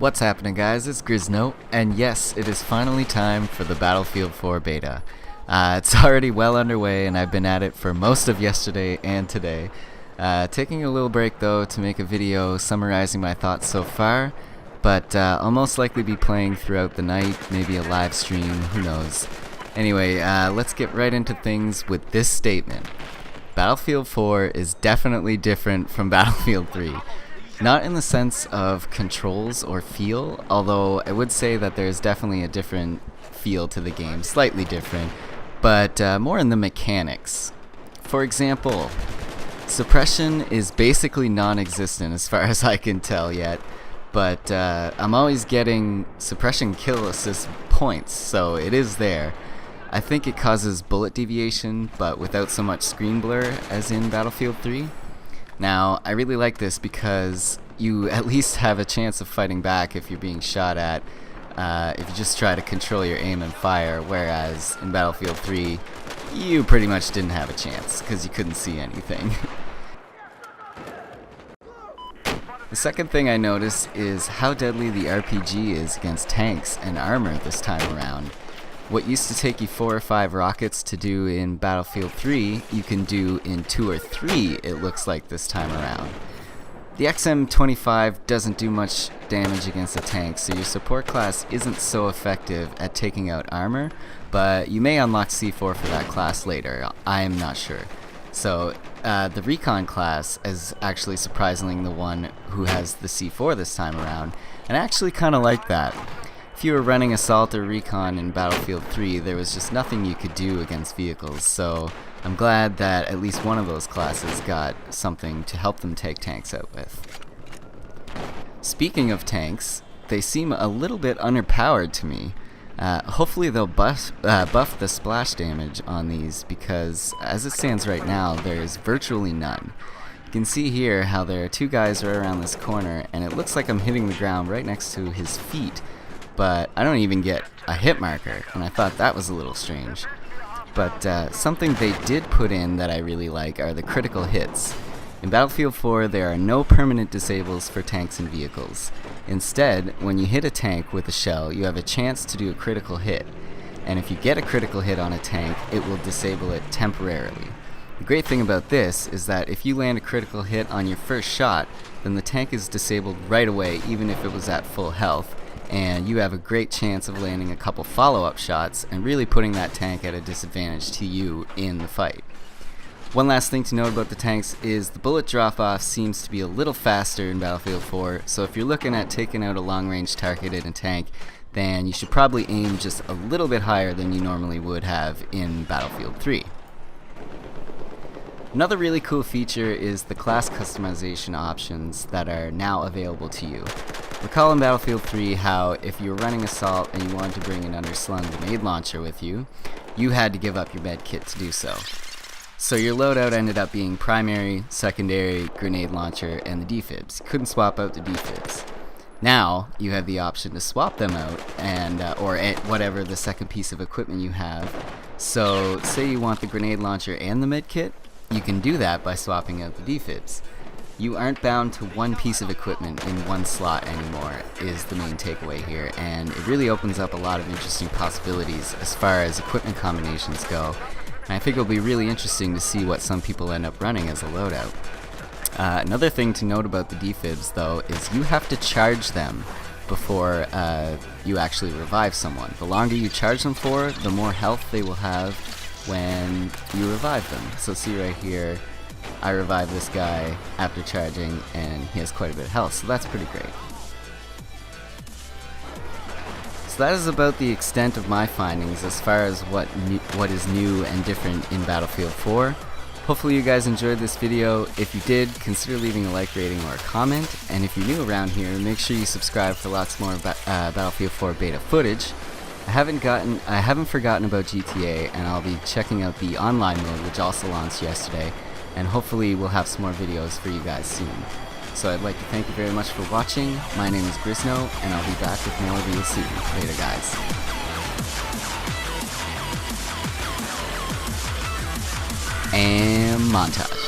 What's happening, guys? It's Griz, and yes, it is finally time for the Battlefield 4 beta. It's already well underway, and I've been at it for most of yesterday and today. Taking a little break though to make a video summarizing my thoughts so far, but I'll most likely be playing throughout the night, maybe a live stream, who knows. Anyway, let's get right into things with this statement. Battlefield 4 is definitely different from Battlefield 3. Not in the sense of controls or feel, although I would say that there's definitely a different feel to the game, slightly different, but more in the mechanics. For example, suppression is basically non-existent as far as I can tell yet, but I'm always getting suppression kill assist points, so it is there. I think it causes bullet deviation, but without so much screen blur as in Battlefield 3. Now, I really like this because you at least have a chance of fighting back if you're being shot at, if you just try to control your aim and fire, whereas in Battlefield 3, you pretty much didn't have a chance because you couldn't see anything. The second thing I noticed is how deadly the RPG is against tanks and armor this time around. What used to take you 4 or 5 rockets to do in Battlefield 3, you can do in 2 or 3, it looks like this time around. The XM25 doesn't do much damage against a tank, so your support class isn't so effective at taking out armor, but you may unlock C4 for that class later, I am not sure. So, the recon class is actually surprisingly the one who has the C4 this time around, and I actually kind of like that. If you were running Assault or Recon in Battlefield 3, there was just nothing you could do against vehicles, so I'm glad that at least one of those classes got something to help them take tanks out with. Speaking of tanks, they seem a little bit underpowered to me. Hopefully they'll buff the splash damage on these, because as it stands right now, there is virtually none. You can see here how there are 2 guys right around this corner, and it looks like I'm hitting the ground right next to his feet, but I don't even get a hit marker, and I thought that was a little strange. But something they did put in that I really like are the critical hits. In Battlefield 4, there are no permanent disables for tanks and vehicles. Instead, when you hit a tank with a shell, you have a chance to do a critical hit, and if you get a critical hit on a tank, it will disable it temporarily. The great thing about this is that if you land a critical hit on your first shot, then the tank is disabled right away, even if it was at full health, and you have a great chance of landing a couple follow-up shots and really putting that tank at a disadvantage to you in the fight. One last thing to note about the tanks is the bullet drop-off seems to be a little faster in Battlefield 4, so if you're looking at taking out a long-range target in a tank, then you should probably aim just a little bit higher than you normally would have in Battlefield 3. Another really cool feature is the class customization options that are now available to you. Recall in Battlefield 3 how if you were running Assault and you wanted to bring an underslung grenade launcher with you, you had to give up your med kit to do so. So your loadout ended up being primary, secondary, grenade launcher, and the defibs. You couldn't swap out the defibs. Now you have the option to swap them out, and or whatever the second piece of equipment you have. So say you want the grenade launcher and the med kit, you can do that by swapping out the defibs. You aren't bound to one piece of equipment in one slot anymore, is the main takeaway here, and it really opens up a lot of interesting possibilities as far as equipment combinations go, and I think it'll be really interesting to see what some people end up running as a loadout. Another thing to note about the defibs, though, is you have to charge them before you actually revive someone. The longer you charge them for, the more health they will have when you revive them. So see right here, I revive this guy after charging, and he has quite a bit of health, so that's pretty great. So that is about the extent of my findings as far as what is new and different in Battlefield 4. Hopefully you guys enjoyed this video. If you did, consider leaving a like rating or a comment, and if you're new around here, make sure you subscribe for lots more Battlefield 4 beta footage. I haven't forgotten about GTA, and I'll be checking out the online mode, which also launched yesterday, and hopefully we'll have some more videos for you guys soon. So I'd like to thank you very much for watching. My name is Griz, and I'll be back with more real soon. Later, guys. And montage.